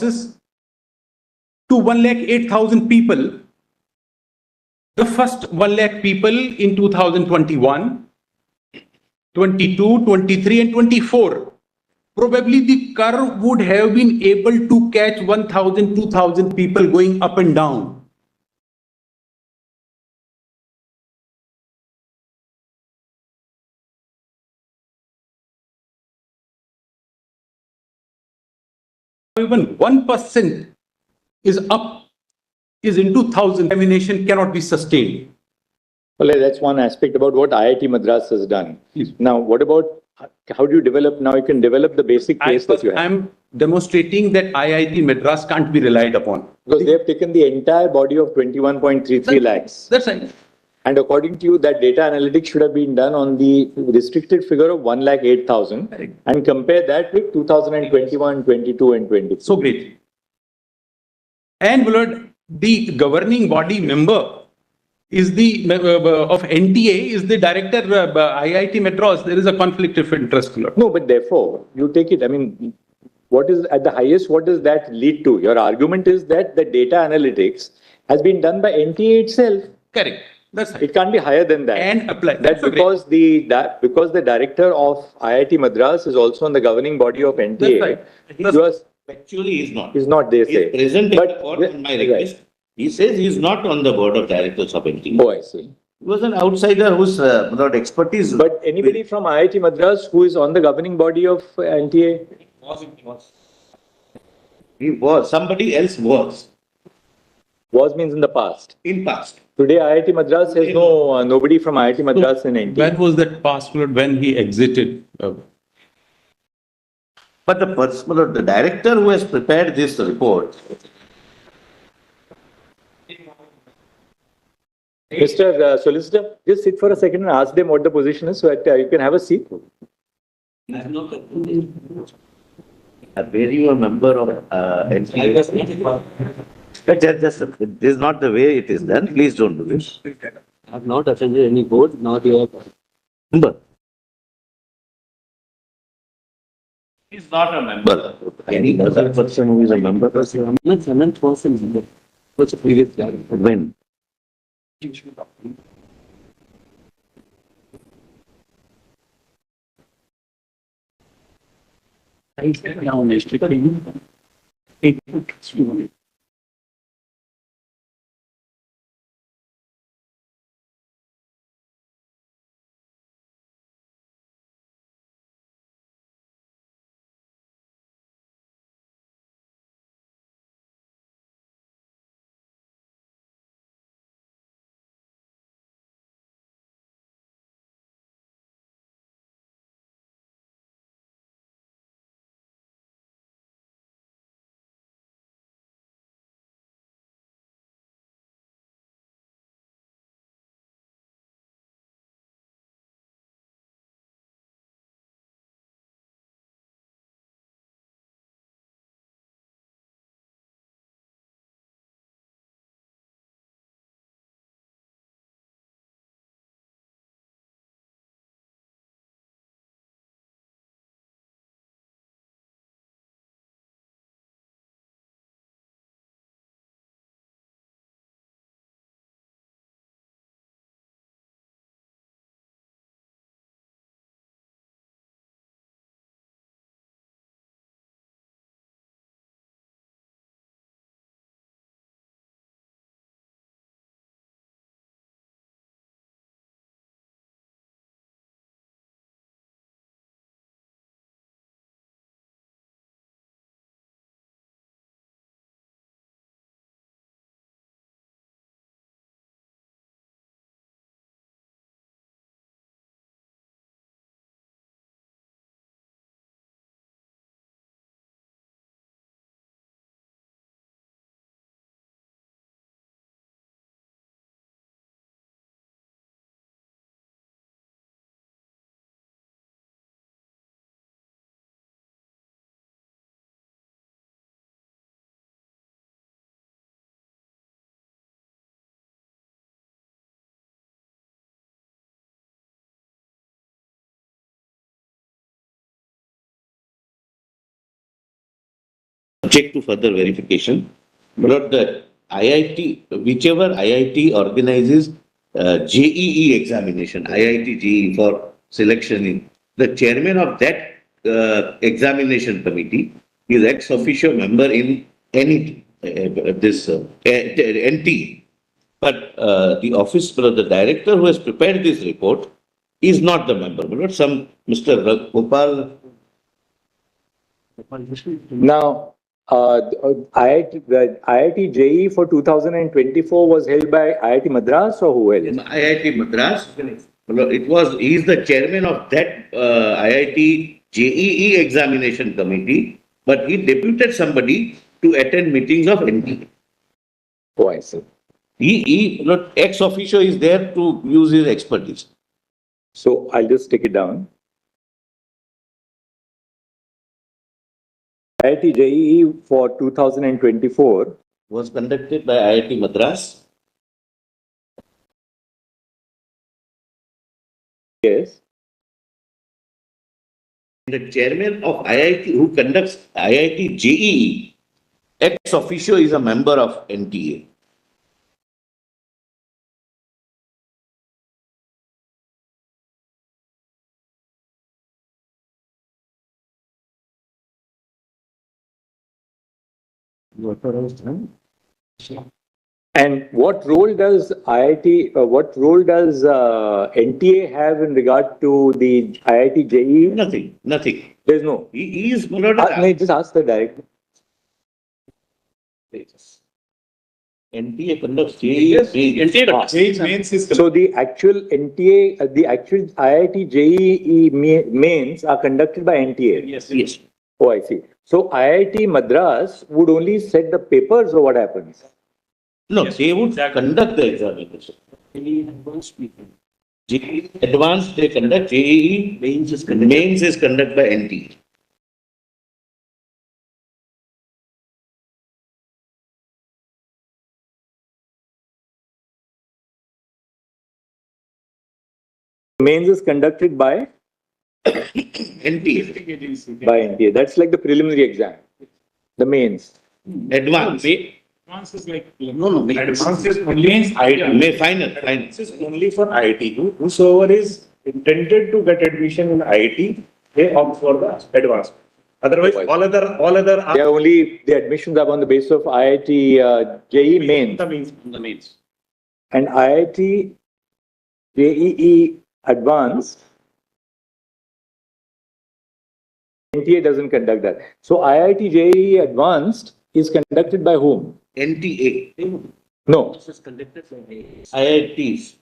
to 1,08,000 people. The first 1 lakh people in 2021, 22, 23, and 24. Probably the curve would have been able to catch 1,000, 2,000 people going up and down. Even 1% is up, is into 1,000. Examination cannot be sustained. Well, that's one aspect about what IIT Madras has done. Yes. Now, what about how do you develop? Now you can develop the basic case that you have. I'm demonstrating that IIT Madras can't be relied upon. Because they have taken the entire body of 21.33 lakhs. That's right. And according to you, that data analytics should have been done on the restricted figure of 1,08,000 and compare that with 2021, 22, and 23. So great. And Willard, the governing body member is the of NTA is the director IIT Madras. There is a conflict of interest. Willard. No, but therefore, you take it. I mean, what is at the highest? What does that lead to? Your argument is that the data analytics has been done by NTA itself. Correct. That's right. It can't be higher than that. And apply. That's because the director of IIT Madras is also on the governing body of NTA. That's right. Actually, he's not. He's not, they say. He's present in the court on my request. Right. He says he's not on the board of directors of NTA. Oh, I see. He was an outsider who's without expertise. But anybody from IIT Madras who is on the governing body of NTA? He was. Somebody else was. Was means in the past. In past. Today, IIT Madras has nobody from IIT Madras in NTA. When was that password when he exited? But the director who has prepared this report. Mr. Solicitor, just sit for a second and ask them what the position is so that you can have a seat. Were you a member of NTA? This is not the way it is done. Please don't do this. I have not attended any board, not your Member. He is not a member. Any other person who is a member? I'm not 100% member. What's the previous guy? When? I said now, Mr. check to further verification. But the IIT, whichever IIT organizes JEE examination, IIT JEE for selection in, the chairman of that examination committee is ex officio member in any NT. But the office, the director who has prepared this report is not the member, but some Mr. Gopal. Now, the IIT JEE for 2024 was held by IIT Madras or who else? IIT Madras. He is the chairman of that IIT JEE examination committee, but he deputed somebody to attend meetings of NT. Oh, I see. Ex officio is there to use his expertise. So I'll just take it down. IIT JEE for 2024 Was conducted by IIT Madras. yes. The chairman of IIT who conducts IIT JEE, ex officio is a member of NTA. And what role does NTA have in regard to the IIT JEE? Nothing. There's no. He is Just ask the director. NTA conducts JEE. So the actual NTA, the actual IIT JEE mains are conducted by NTA. Yes. Oh, I see. So IIT Madras would only set the papers or what happens? No, they would conduct the examination. JEE advanced they conduct, JEE mains is conducted by NT. Mains is conducted by NT. That's like the preliminary exam. The mains. Advanced. Advance is like, Advance is only Final. This is only for IIT. Whosoever is intended to get admission in IIT, they opt for the advance. Otherwise, all other They are only the admissions are on the basis of IIT JEE mains the mains. and IIT JEE advanced. NTA doesn't conduct that. So IIT JEE advanced is conducted by whom? NTA. No, This is conducted by IITs.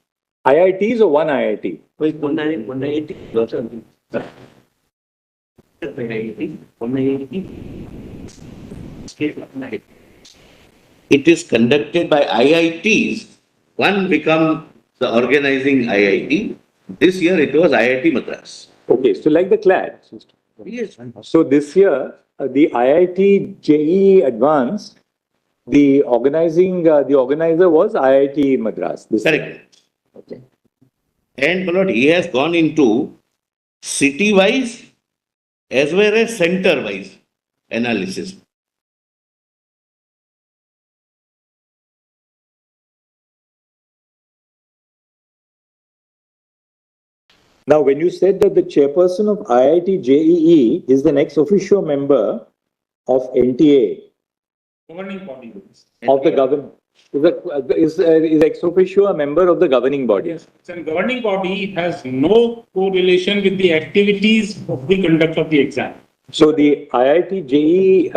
IITs or one IIT? one IIT. It is conducted by IITs. One become the organizing IIT. This year it was IIT Madras. Okay, so like the CLAD. Yes. So this year, the IIT JEE advanced, the organizer was IIT Madras. Correct. Okay. And he has gone into city-wise as well as center-wise analysis. Now, when you said that the chairperson of IIT JEE is the ex officio member of NTA, governing body. of the government, is ex officio a member of the governing body? Yes, the governing body has no correlation with the activities of the conduct of the exam. So the IIT JEE,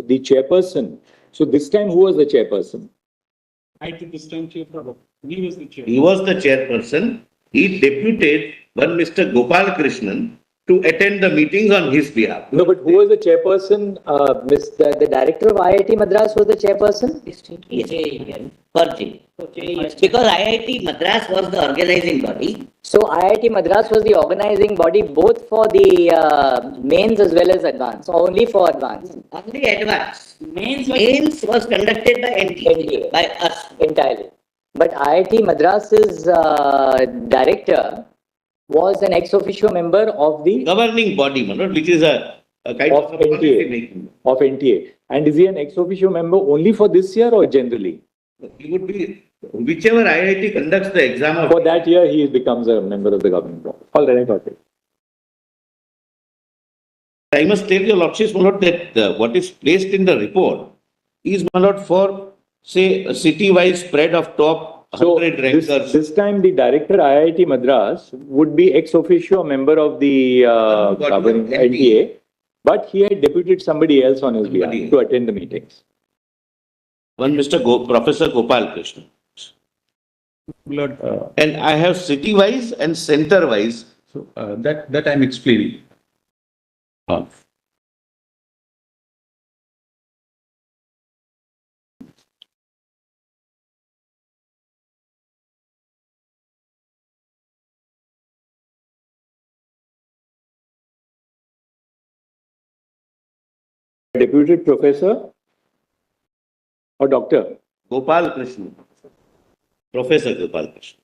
the chairperson. So this time, who was the chairperson? I took this time chair for he was the chair. He was the chairperson. He deputed one Mr. Gopal Krishnan to attend the meetings on his behalf. No, but who was the chairperson? The director of IIT Madras was the chairperson? Yes, because IIT Madras was the organizing body. So IIT Madras was the organizing body both for the mains as well as advance, or only for advance? Only advance. Mains was conducted by NTA, by us. Entirely. But IIT Madras's director was an ex officio member of the Governing body, which is a a kind Of of a policy NTA. making. Of NTA. And is he an ex officio member only for this year or generally? He would be, whichever IIT conducts the exam of. For that year, he becomes a member of the government board. All right, I got it. I must tell your lordships, my lord, that what is placed in the report is, my lord, for, say, a city-wise spread of top So 100 rankers. this time the director IIT Madras would be ex officio a member of the governing NTA, but he had deputed somebody else on his behalf Somebody. to attend the meetings. One Mr. Professor Gopal Krishna. Lord, And I have city-wise and center-wise. so that I'm explaining. Deputed professor or doctor? Gopal Krishna. Professor Gopal Krishna.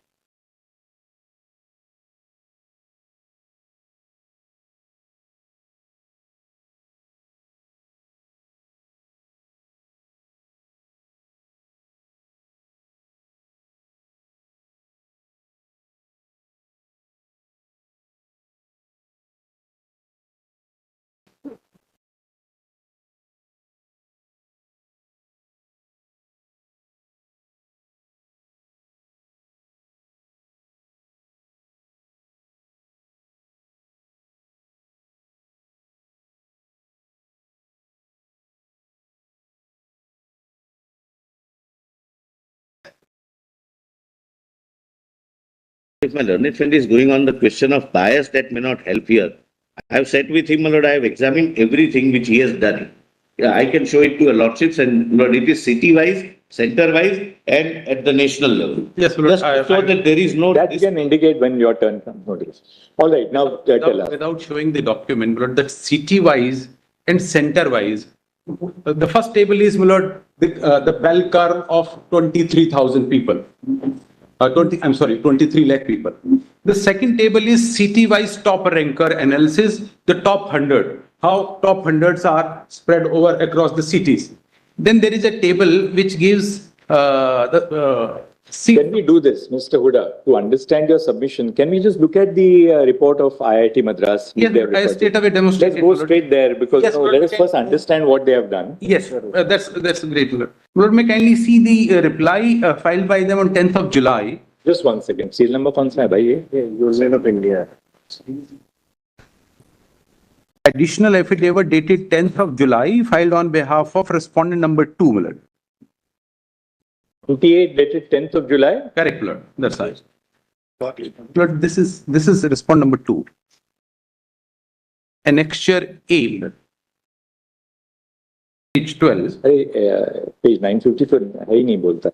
If my learned friend is going on the question of bias, that may not help here. I have sat with him, my lord, I have examined everything which he has done. Yeah, I can show it to your lordships, and my lord, it is city-wise, center-wise, and at the national level. Yes, my lord, Just so that there is no. That you can indicate when your turn comes. Notice. All right, now tell us. Without showing the document, my lord, that city-wise and center-wise, the first table is, my lord, the bell curve of 23,000 people. 23 lakh people. The second table is city-wise top ranker analysis, the top 100, how top hundreds are spread over across the cities. Then there is a table which gives Can we do this, Mr. Huda, to understand your submission? Can we just look at the report of IIT Madras? Yes, I straight away demonstrate. Let's go straight there because Yes, let us first understand what they have done. Yes, that's great. Lord, may kindly see the reply filed by them on 10th of July. Just one second. Serial number कौन सा है भाई ये? Union of India. Additional affidavit dated 10th of July filed on behalf of respondent number 2, my lord. 28 dated 10th of July. Correct, Lord. That's right. Lord, this is respondent number 2. Annexure A, Lord. Page 12. अरे page 950 तो है ही नहीं बोलता.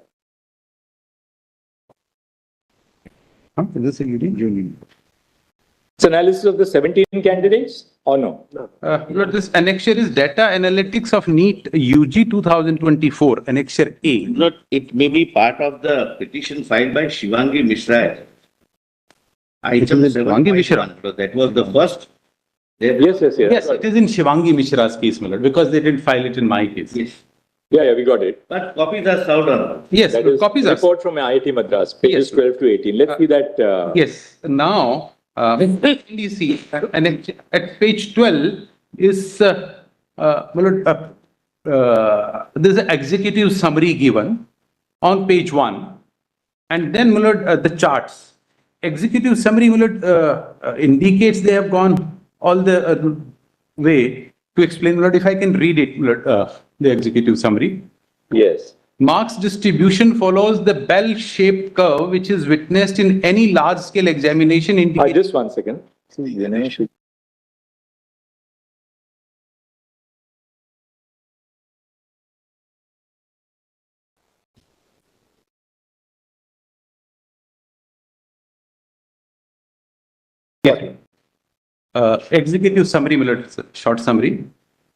Is this a union? It's analysis of the 17 candidates or no? Lord, this annexure is data analytics of NEET-UG 2024, annexure A. Not, it may be part of the petition filed by Shivangi Mishra. Item is in Shivangi Mishra? 7.1. So that was the first. Yes. Yes, it is in Shivangi Mishra's case, my lord, because they didn't file it in my case. Yes. Yeah, we got it. But copies are served on. Yes, That is copies are. report from IIT Madras, pages Yes. 12 to 18. Let's see that. Yes, now, you see, and at page 12 is, there's an executive summary given on page 1, and then, the charts. Executive summary, indicates they have gone all the way to explain, if I can read it, the executive summary. Yes. Marks distribution follows the bell-shaped curve which is witnessed in any large-scale examination indicating. Just one second. Yeah. Executive summary, short summary.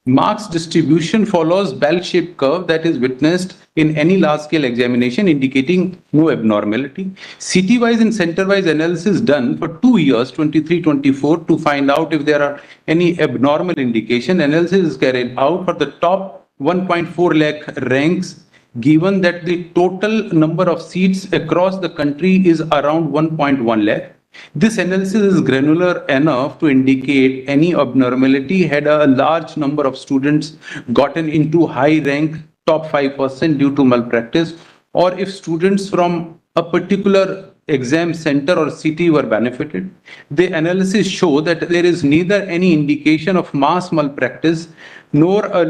Marks distribution follows bell-shaped curve that is witnessed in any large-scale examination, indicating no abnormality. City-wise and center-wise analysis done for 2 years, 23-24, to find out if there are any abnormal indication. Analysis is carried out for the top 1.4 lakh ranks, given that the total number of seats across the country is around 1.1 lakh. This analysis is granular enough to indicate any abnormality had a large number of students gotten into high rank top 5% due to malpractice, or if students from a particular exam center or city were benefited. The analysis show that there is neither any indication of mass malpractice nor a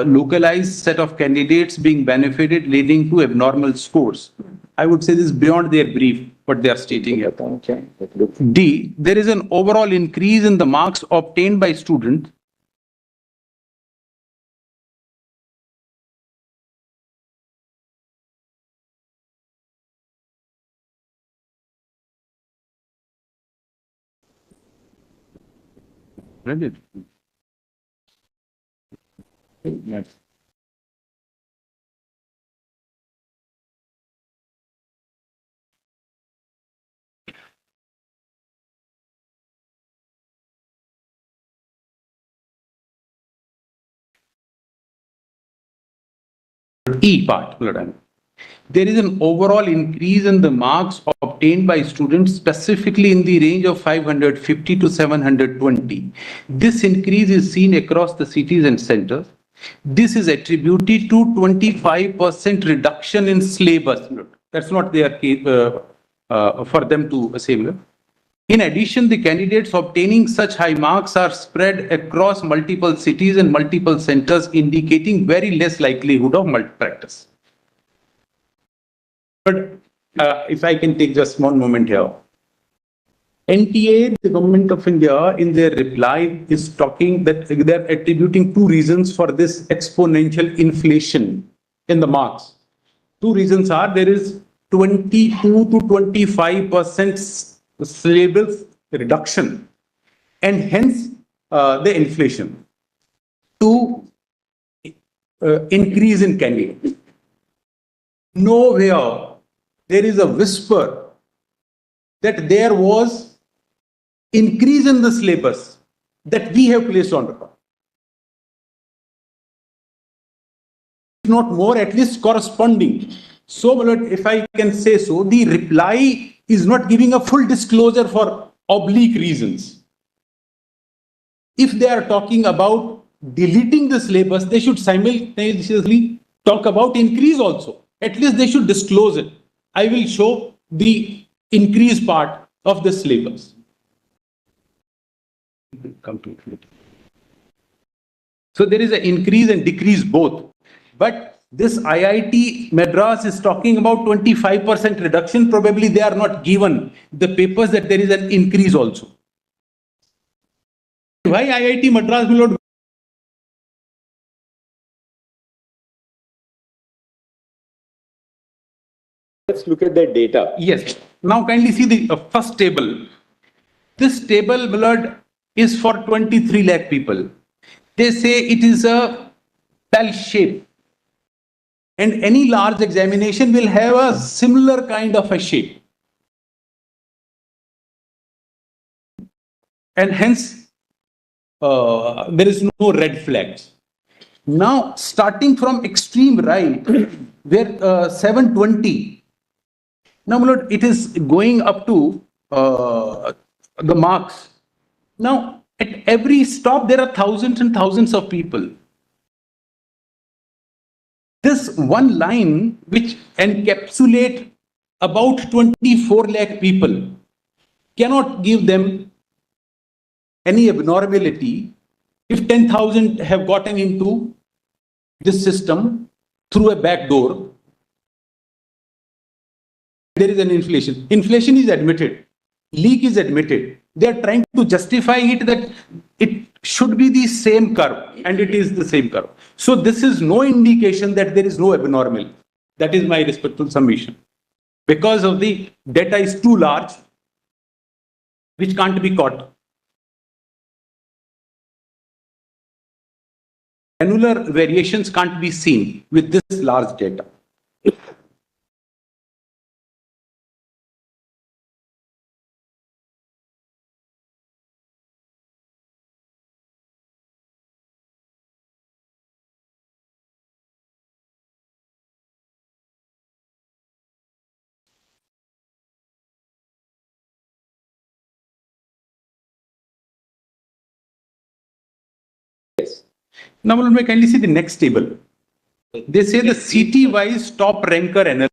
localized set of candidates being benefited leading to abnormal scores. I would say this is beyond their brief, what they are stating here. D, there is an overall increase in the marks obtained by students E part. There is an overall increase in the marks obtained by students, specifically in the range of 550 to 720. This increase is seen across the cities and centers. This is attributed to 25% reduction in syllabus. That's not their case for them to say. In addition, the candidates obtaining such high marks are spread across multiple cities and multiple centers, indicating very less likelihood of malpractice. But if I can take just one moment here. NTA, the Government of India, in their reply is talking that they're attributing two reasons for this exponential inflation in the marks. Two reasons are there is 22 to 25% syllabus reduction and hence the inflation. Two, increase in candidates. Nowhere there is a whisper that there was increase in the syllabus that we have placed on record. Not more, at least corresponding. So, if I can say so, the reply is not giving a full disclosure for oblique reasons. If they are talking about deleting the syllabus, they should simultaneously talk about increase also. At least they should disclose it. I will show the increase part of the syllabus. So there is an increase and decrease both. But this IIT Madras is talking about 25% reduction. Probably they are not given the papers that there is an increase also. Why IIT Madras will not? Let's look at the data. Yes. Now kindly see the first table. This table, blood, is for 23 lakh people. They say it is a bell shape. And any large examination will have a similar kind of a shape. And hence, there is no red flags. Now, starting from extreme right, where 720, now it is going up to the marks. Now, at every stop, there are thousands and thousands of people. This one line, which encapsulate about 24 lakh people, cannot give them any abnormality if 10,000 have gotten into this system through a back door. There is an inflation. Inflation is admitted. Leak is admitted. They are trying to justify it that it should be the same curve, and it is the same curve. So this is no indication that there is no abnormal. That is my respectful submission. Because of the data is too large, which can't be caught. granular variations can't be seen with this large data. Yes. Now, let me kindly see the next table. They say the city-wise top ranker analysis.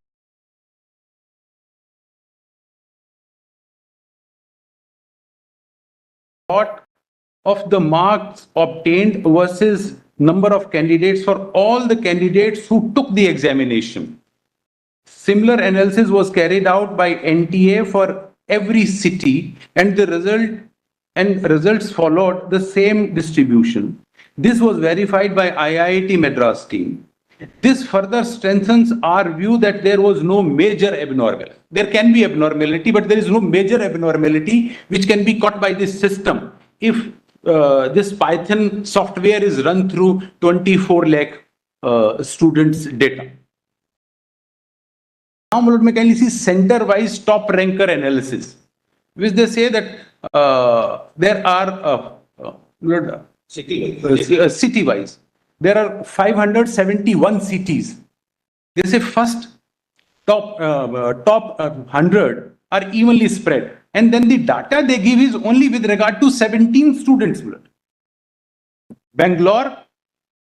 What of the marks obtained versus number of candidates for all the candidates who took the examination. Similar analysis was carried out by NTA for every city, and the results followed the same distribution. This was verified by IIT Madras team. This further strengthens our view that there was no major abnormality. There can be abnormality, but there is no major abnormality which can be caught by this system if this Python software is run through 24 lakh students' data. Now, we can see center-wise top ranker analysis, which they say that there are city-wise. There are 571 cities. They say first top 100 are evenly spread, and then the data they give is only with regard to 17 students. Bangalore,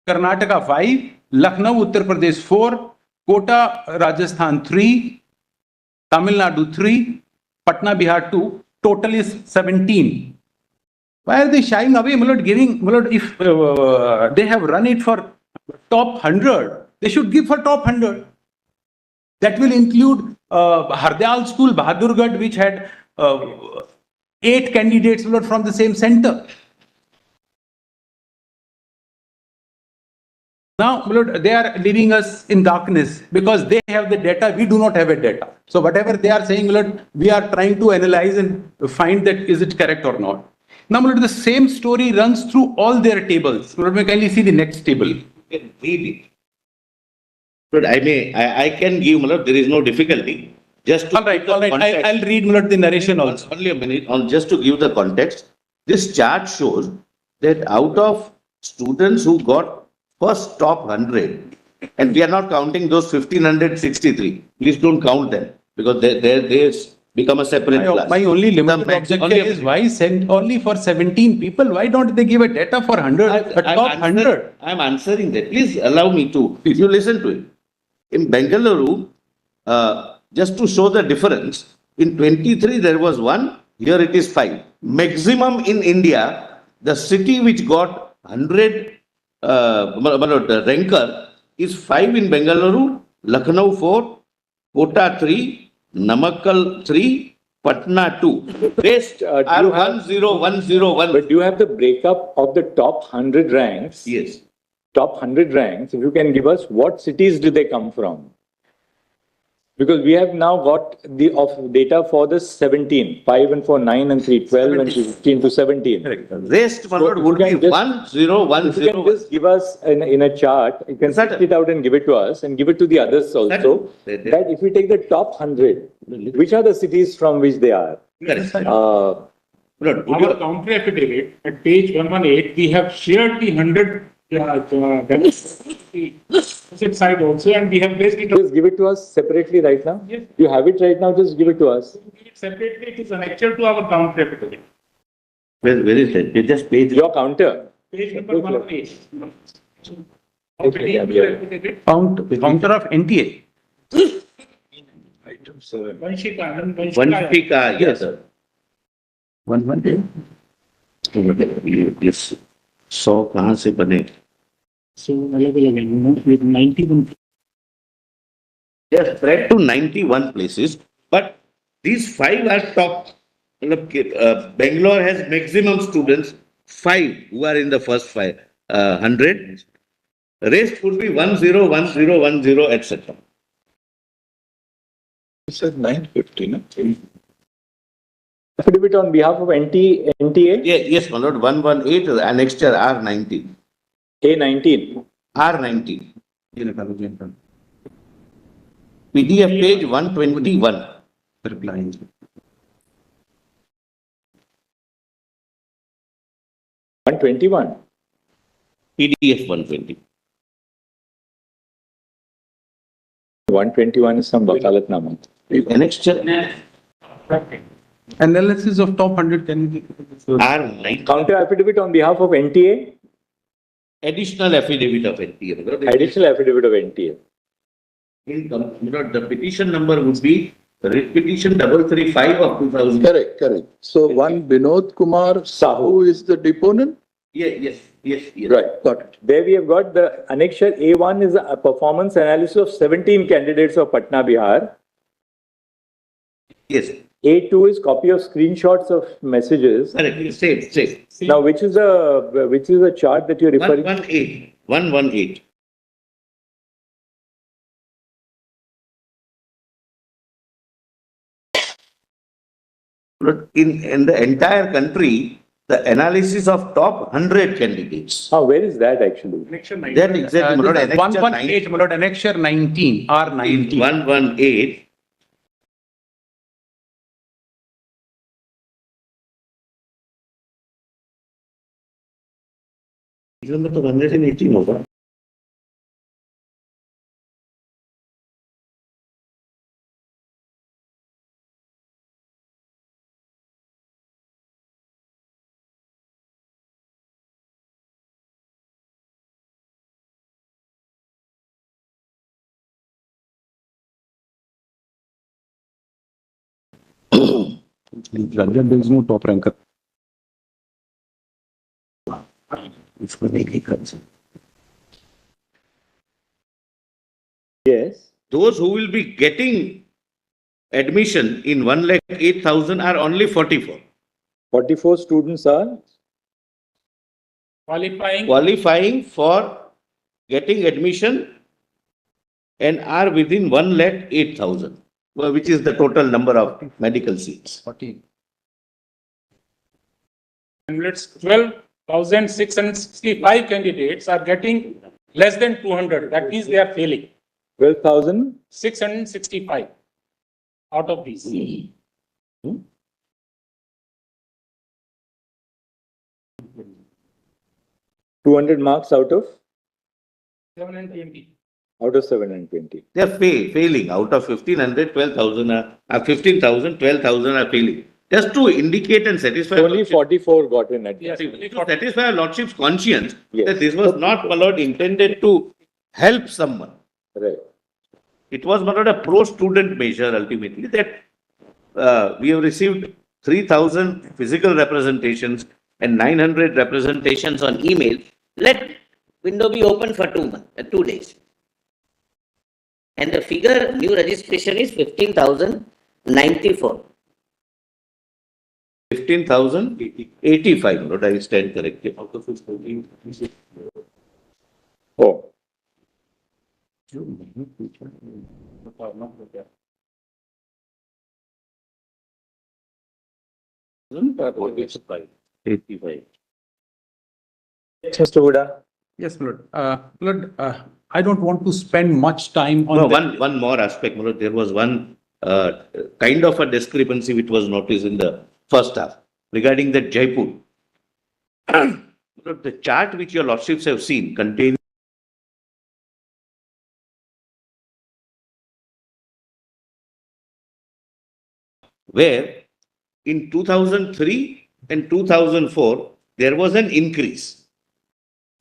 Karnataka 5, Lucknow, Uttar Pradesh 4, Kota, Rajasthan 3, Tamil Nadu 3, Patna, Bihar 2. Total is 17. Why are they shying away? If they have run it for top 100, they should give for top 100. That will include Hardayal School, Bahadurgarh, which had 8 candidates from the same center. Now, they are leaving us in darkness because they have the data, we do not have a data. So whatever they are saying, we are trying to analyze and find that is it correct or not. Now, the same story runs through all their tables. Let me kindly see the next table. You can read it. But I can give, there is no difficulty. Just to All right. I'll read the narration also. Only a minute, just to give the context. This chart shows that out of students who got first top 100, and we are not counting those 1563. Please don't count them because they become a separate class. My only limited objection is why send only for 17 people? Why don't they give a data for 100, top 100? I'm answering that. Please allow me to. You listen to it. In Bengaluru, just to show the difference, in 23 there was 1, here it is 5. Maximum in India, the city which got 100 ranker is 5 in Bengaluru, Lucknow 4, Kota 3, Namakkal 3, Patna 2. Rest are 10101. But do you have the breakup of the top 100 ranks? Yes. Top 100 ranks, if you can give us what cities do they come from? Because we have now got the data for the 17, 5 and 4, 9 and 3, 12 and 15 to 17. Rest would be 1010. If you can just give us in a chart, you can set it out and give it to us and give it to the others also. That if we take the top 100, which are the cities from which they are? Our counter affidavit at page 118, we have shared the 100 side also, and we have based it. Just give it to us separately right now. Yes. You have it right now, just give it to us. Give it separately, it is annexed to our counter affidavit. Where is it? You just page. Your counter. Page number 118. Counter of NTA. Vanshika, yes, sir. 118. Yes. 100 कहाँ से बने? So अलग-अलग with 91. They are spread to 91 places, but these 5 are top. Bangalore has maximum students, 5 who are in the first 100. Rest would be 101010, etc. You said 950, no? Affidavit on behalf of NTA? Yes, my lord, 118, annexure R90. K19. R19. PDF page 121. Replying. $121. PDF 120. 121 is some Wakalatnama. Annexure Analysis of top 100 candidates. R9. Counter affidavit on behalf of NTA. Additional affidavit of NTA. Additional affidavit of NTA. The petition number would be petition 335 of 2000. Correct. So one Binod Kumar Sahu is the deponent? Yes. Right, got it. There we have got the annexure A1 is a performance analysis of 17 candidates of Patna, Bihar. Yes. A2 is copy of screenshots of messages. Correct. Same. Now, which is the chart that you're referring to? 118. Look, in the entire country, the analysis of top 100 candidates. Where is that actually? That exactly, my lord, annexure 118, my lord, annexure 19, R19. 118. इसमें तो 118 होगा. There is no top ranker. इसको नहीं कर सकते. Yes. Those who will be getting admission in 1,08,000 are only 44. 44 students are Qualifying for getting admission and are within 1,08,000, which is the total number of medical seats. 14. And it's 12,665 candidates are getting less than 200. That means they are failing. 12,000. 665 out of these. 200 marks out of 720. 720. They are failing. Out of 1,500, 12,000 are 15,000, 12,000 are failing. Just to indicate and satisfy. Only 44 got in at Yes. To satisfy our lordship's conscience Yes. that this was not, my lord, intended to help someone. Right. It was, my lord, a pro-student measure ultimately that we have received 3,000 physical representations and 900 representations on email. Let window be open for 2 days. And the figure new registration is 15,094. 15,085, Lord, I stand corrected. Oh. Mr. Huda. Yes, Lord. Lord, I don't want to spend much time on No, that. one more aspect, my lord. There was one kind of a discrepancy which was noticed in the first half regarding the Jaipur. The chart which your lordships have seen contains where in 2003 and 2004 there was an increase.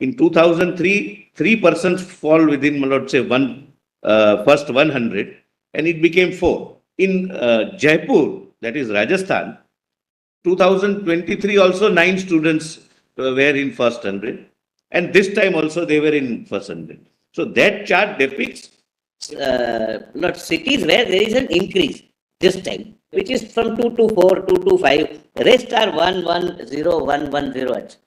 In 2003, 3 persons fall within, my lord, say first 100, and it became 4. In Jaipur, that is Rajasthan, 2023 also 9 students were in first 100, and this time also they were in first 100. So that chart depicts Not cities where there is an increase this time, which is from 224, 225. Rest are 110, 110, etc.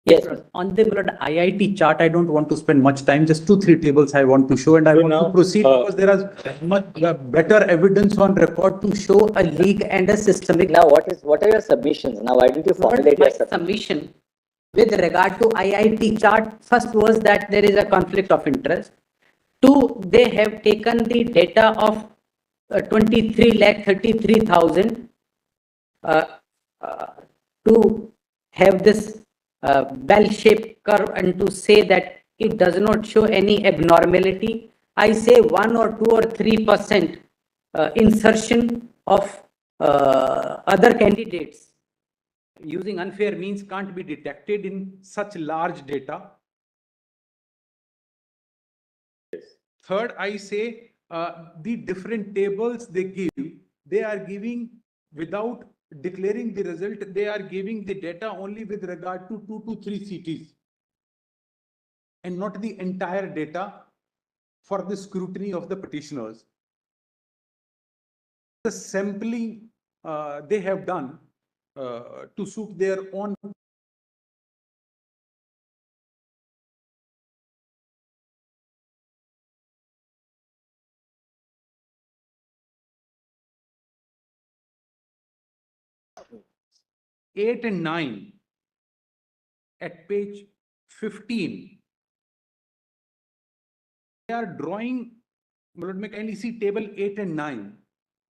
Yes. On the IIT chart, I don't want to spend much time. Just 2-3 tables I want to show, and I want to proceed because there is much better evidence on record to show a leak and a systemic. Now, what are your submissions? Now, why don't you formulate your submission? with regard to IIT chart. First was that there is a conflict of interest. Two, they have taken the data of 23,33,000 to have this bell-shaped curve and to say that it does not show any abnormality. I say 1 or 2 or 3% insertion of other candidates using unfair means can't be detected in such large data. Third, I say the different tables they give, they are giving without declaring the result, they are giving the data only with regard to 2 to 3 cities and not the entire data for the scrutiny of the petitioners. The sampling they have done to suit their own. Eight and 9 at page 15. They are drawing, let me kindly see table 8 and 9,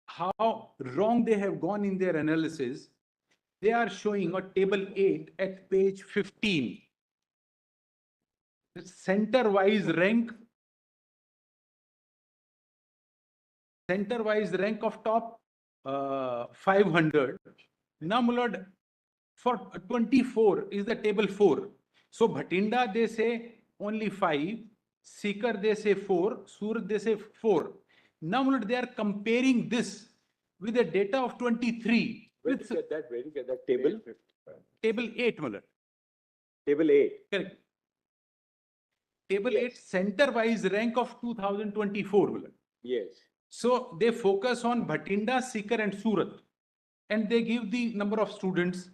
how wrong they have gone in their analysis. They are showing a table 8 at page 15. The center-wise rank of top 500. Now, my lord, for 24 is the table 4. So Bhatinda, they say only 5. Sikar, they say 4. Surat, they say 4. Now, my lord, they are comparing this with the data of 23. Where did you get that table? Table 8, my lord. Table 8. Correct. Table 8, center-wise rank of 2024, my lord. Yes. So they focus on Bhatinda, Sikar, and Surat, and they give the number of students.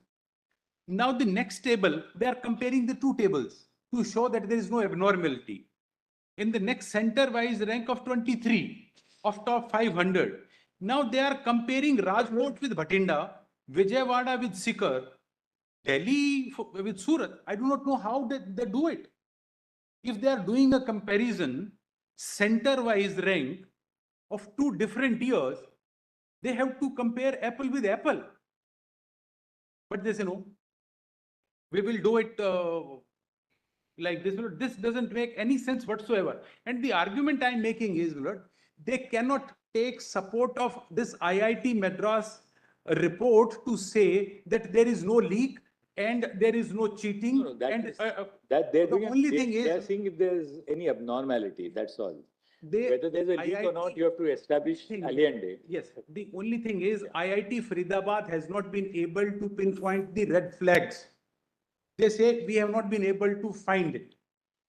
Now the next table, they are comparing the two tables to show that there is no abnormality. In the next center-wise rank of 23 of top 500. Now they are comparing Rajkot with Bhatinda, Vijayawada with Sikar, Delhi with Surat. I do not know how they do it. If they are doing a comparison center-wise rank of two different years, they have to compare apple with apple. But they say, no, we will do it like this. This doesn't make any sense whatsoever. And the argument I'm making is, they cannot take support of this IIT Madras report to say that there is no leak and there is no cheating. No, that and is, that they're the doing, only thing is, they're seeing if there's any abnormality, that's all. Whether there's a leak IIT, or not, you have to establish aliende. Yes, the only thing is IIT Faridabad has not been able to pinpoint the red flags. They say we have not been able to find it.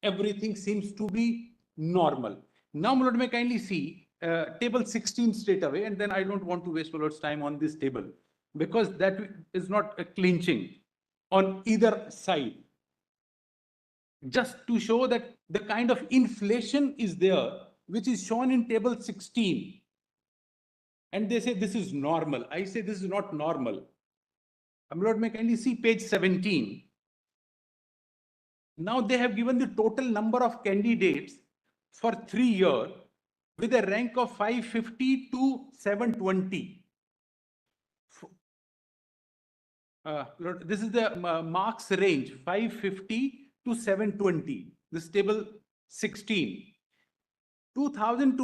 Everything seems to be normal. Now, Mulad, may kindly see table 16 straight away, and then I don't want to waste Mulad's time on this table because that is not a clinching on either side. Just to show that the kind of inflation is there, which is shown in table 16. And they say this is normal. I say this is not normal. Lord, may kindly see page 17. Now they have given the total number of candidates for 3 years with a rank of 550 to 720. Lord, this is the marks range 550 to 720. This table 16. 2000 to